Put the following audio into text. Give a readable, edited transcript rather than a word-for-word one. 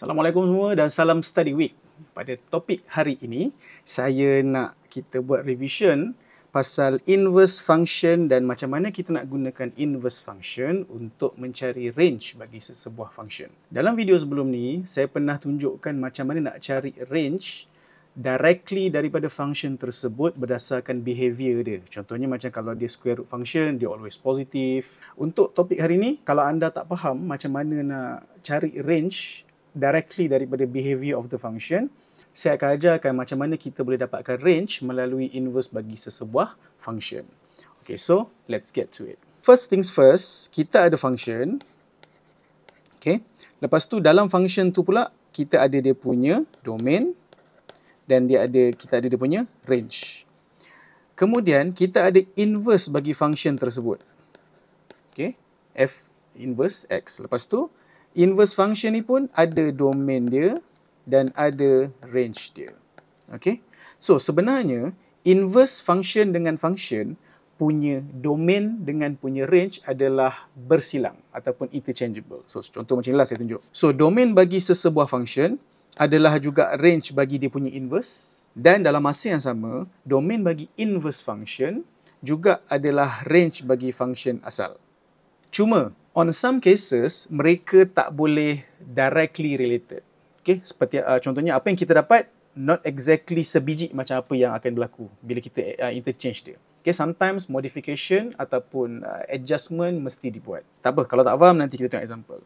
Assalamualaikum semua dan salam Study Week. Pada topik hari ini, saya nak kita buat revision pasal inverse function dan macam mana kita nak gunakan inverse function untuk mencari range bagi sesebuah function. Dalam video sebelum ni, saya pernah tunjukkan macam mana nak cari range directly daripada function tersebut berdasarkan behavior dia. Contohnya macam kalau dia square root function, dia always positive. Untuk topik hari ni, kalau anda tak faham macam mana nak cari range directly daripada behavior of the function, saya akan ajarkan macam mana kita boleh dapatkan range melalui inverse bagi sesebuah function. Okay, so let's get to it. First things first, kita ada function. Okay, lepas tu dalam function tu pula kita ada dia punya domain dan kita ada dia punya range. Kemudian kita ada inverse bagi function tersebut. Okay, f inverse x. Lepas tu inverse function ni pun ada domain dia dan ada range dia. Okay, so sebenarnya inverse function dengan function punya domain dengan punya range adalah bersilang ataupun interchangeable. So contoh macam inilah saya tunjuk. So domain bagi sesebuah function adalah juga range bagi dia punya inverse, dan dalam masa yang sama domain bagi inverse function juga adalah range bagi function asal. Cuma on some cases mereka tak boleh directly related. Okay, seperti contohnya apa yang kita dapat not exactly sebiji macam apa yang akan berlaku bila kita interchange dia. Okay, sometimes modification ataupun adjustment mesti dibuat. Tak apa, kalau tak faham nanti kita tengok example.